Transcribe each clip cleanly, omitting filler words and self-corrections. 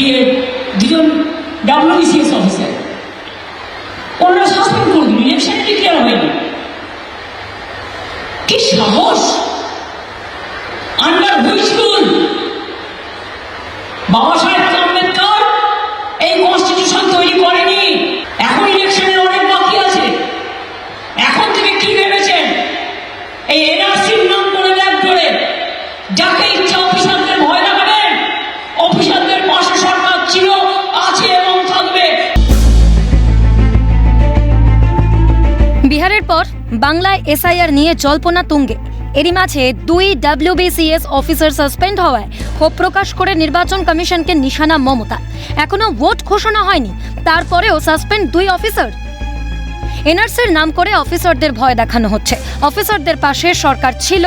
B Ed, দুজন WBCS officer, ওনারা suspend করে দিল, ইলেকশন ডিক্লেয়ার হয়নি। কি সাহস! Under which rule? বাবা সাহেব আম্বেদকর এই কনস্টিটিউশন তৈরি করেনি। এখন ইলেকশনের অনেক বাকি আছে। এখন থেকে কি ভেবেছেন? এই এনআরসির নাম করে ল্যাব করে যাকে ইচ্ছা অফিসারদের ভয় দেখাবেন? অফিসারদের পাশে সরকার ছিল, আছে এবং থাকবে। বিহারের পর বাংলায় এসআইআর নিয়ে জল্পনা তুঙ্গে। এরই মাঝে 2 WBCS অফিসার সাসপেন্ড হওয়ায় ক্ষোভ প্রকাশ করে নির্বাচন কমিশনকে নিশানা মমতা। এখনো ভোট ঘোষণা হয়নি, তারপরেও সাসপেন্ড 2 অফিসার। এনআরসির নাম করে অফিসারদের ভয় দেখানো হচ্ছে। অফিসারদের পাশে সরকার ছিল,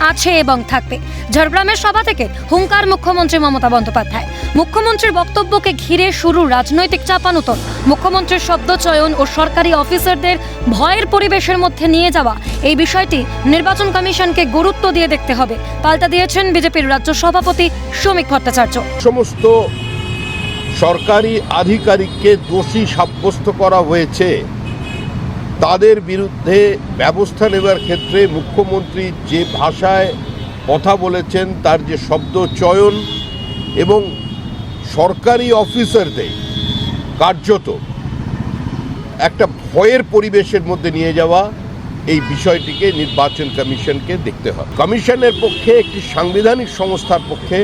আছে এবং থাকবে। ঝাড়গ্রামের সভা থেকে হুঙ্কার মুখ্যমন্ত্রী মমতা বন্দ্যোপাধ্যায়। মুখ্যমন্ত্রীর বক্তব্যকে ঘিরে শুরু রাজনৈতিক চাপানুতর। মুখ্যমন্ত্রীর শব্দ চয়ন ও সরকারি অফিসারদের ভয়ের পরিবেশের মধ্যে নিয়ে যাওয়া, এই বিষয়টি নির্বাচন কমিশনকে গুরুত্ব দিয়ে দেখতে হবে, পাল্টা দিয়েছেন বিজেপির রাজ্য সভাপতি শ্রমিক ভট্টাচার্য। সমস্ত সরকারি আধিকারিককে দোষী সাব্যস্ত করা হয়েছে, তাদের বিরুদ্ধে ব্যবস্থা নেওয়ার ক্ষেত্রে মুখ্যমন্ত্রী যে ভাষায় কথা বলেছেন, তার যে শব্দ চয়ন এবং সরকারি অফিসারদের কার্যত একটা ভয়ের পরিবেশের মধ্যে নিয়ে যাওয়া, এই বিষয়টিকে নির্বাচন কমিশনকে দেখতে হবে। কমিশনের পক্ষে, একটি সাংবিধানিক সংস্থার পক্ষে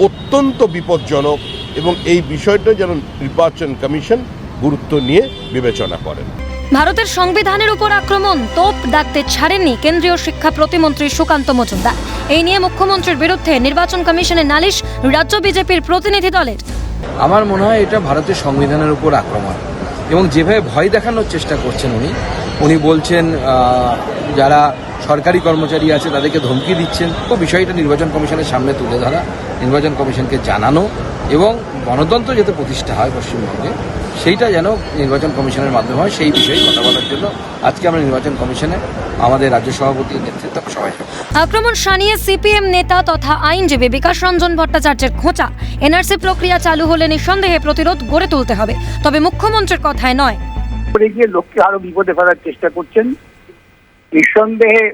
অত্যন্ত বিপজ্জনক, এবং এই বিষয়টা যেন নির্বাচন কমিশন গুরুত্ব নিয়ে বিবেচনা করেন। ভারতের সংবিধানের উপর আক্রমণ, তোপ দাগতে ছাড়েননি কেন্দ্রীয় শিক্ষা প্রতিমন্ত্রী সুকান্ত মজুমদার। এই নিয়ে মুখ্যমন্ত্রীর বিরুদ্ধে নির্বাচন কমিশনে নালিশ রাজ্য বিজেপির প্রতিনিধি দলের। আমার মনে হয় এটা ভারতের সংবিধানের উপর আক্রমণ, এবং যেভাবে ভয় দেখানোর চেষ্টা করছেন উনি বলছেন যারা সরকারি কর্মচারী আছে তাদেরকে ধমকি দিচ্ছেন। তো বিষয়টা নির্বাচন কমিশনের সামনে তুলে ধরা, নির্বাচন কমিশনকে জানানো, এবং গণতন্ত্র যাতে প্রতিষ্ঠা হয় পশ্চিমবঙ্গে, সেইটা যেন নির্বাচন কমিশনের মাধ্যমে হয়, সেই বিষয়ে কথা বলার জন্য আজকে আমরা নির্বাচন কমিশনে আমাদের রাজ্য সভাপতির নেতৃত্বে সবাই। আক্রমণ শানিয়ে সিপিএম নেতা তথা আইনজীবী বিকাশ রঞ্জন ভট্টাচার্যের খোঁচা। এনআরসি প্রক্রিয়া চালু হলে নিঃসন্দেহে প্রতিরোধ গড়ে তুলতে হবে, তবে মুখ্যমন্ত্রীর কথায় নয়। লোককে আরো বিপদে ফেলার চেষ্টা করছেন। নিঃসন্দেহে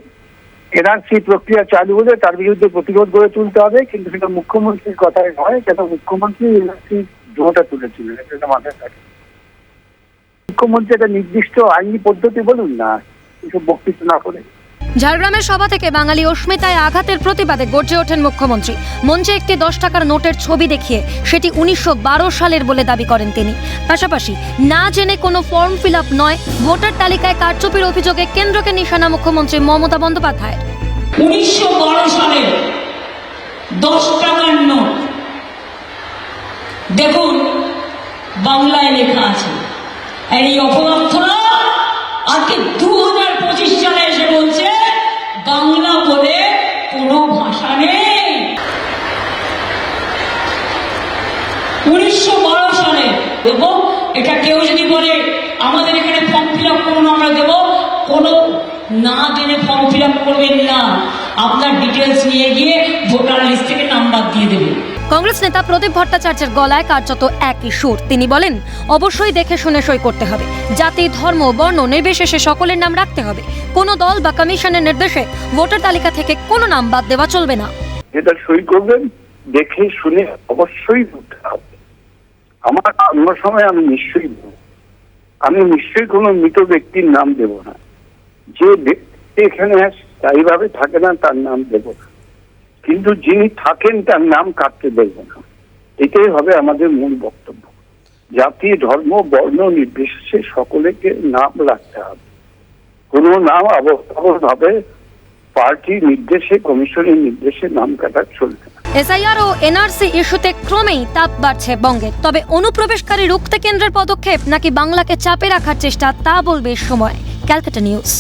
এনআরসি প্রক্রিয়া চালু হলে তার বিরুদ্ধে প্রতিরোধ গড়ে তুলতে হবে, কিন্তু সেটা মুখ্যমন্ত্রীর কথায় নয়। কেন মুখ্যমন্ত্রী এনআরসি জোটা তুলেছিলেন, এটা মাথায় থাকে। মুখ্যমন্ত্রী একটা নির্দিষ্ট আইনি পদ্ধতি বলুন না, এসব বক্তৃতা না করে। ঝাড়গ্রামের সভা থেকে বাঙালি অস্মিতায় আঘাতের প্রতিবাদে গর্জে ওঠেন মুখ্যমন্ত্রী। মঞ্চে একটি 10 টাকার নোটের ছবি দেখিয়ে সেটি 1912 সালের বলে দাবি করেন তিনি। পাশাপাশি না জেনে কোনো ফর্ম ফিল আপ নয়, ভোটার তালিকায় কারচুপির অভিযোগে কেন্দ্রকে নিশানা মুখ্যমন্ত্রী মমতা বন্দ্যোপাধ্যায়। 1912 সালের 10 টাকার নোট দেখুন, বাংলায় লেখা আছে। আর এই অপদার্থরা আজকে 2025 সালে এসে বলছে বাংলা বলে কোনো ভাষা নেই। 1912 সালে দেবো, এটা কেউ যদি বলে আমাদের এখানে ফর্ম ফিল আপ করুন, আমরা দেবো। কোনো না জেনে ফর্ম ফিল আপ করবেন না, আপনার ডিটেলস নিয়ে গিয়ে ভোটার লিস্ট থেকে নাম্বার দিয়ে দেবে। কংগ্রেস নেতা প্রদীপ ভট্টাচার্যের গলায় কার্যত একই সুর। তিনি বলেন, অবশ্যই দেখে শুনে সই করতে হবে, জাতি ধর্ম বর্ণ নির্বিশেষে সকলের নাম রাখতে হবে। কোনো দল বা কমিশনের নির্দেশে ভোটার তালিকা থেকে কোনো নাম বাদ দেওয়া চলবে না। যেটা সই করবেন দেখে শুনে অবশ্যই করতে হবে। আমার অন্য সময় আমি নিশ্চয়ই কোনো মৃত ব্যক্তির নাম দেব না। যে ব্যক্তি এখানে স্থায়ীভাবে থাকে না তার নাম দেব না, কিন্তু যিনি থাকেন তার নাম কাটতে দেব না। এটাই হবে আমাদের মূল বক্তব্য। জাতি ধর্ম বর্ণ নির্বিশেষে সকলকে নাম রাখতে হবে। কোনো নাম অবস্থাভাবে পার্টির নির্দেশে, কমিশনের নির্দেশে নাম কাটা চলবে না। এসআইআর ও এনআরসি ইস্যুতে ক্রমেই তাপ বাড়ছে বঙ্গে। তবে অনুপ্রবেশকারী রুখতে কেন্দ্রের পদক্ষেপ নাকি বাংলাকে চাপে রাখার চেষ্টা, তা বলবে সময়। ক্যালকাটা নিউজ।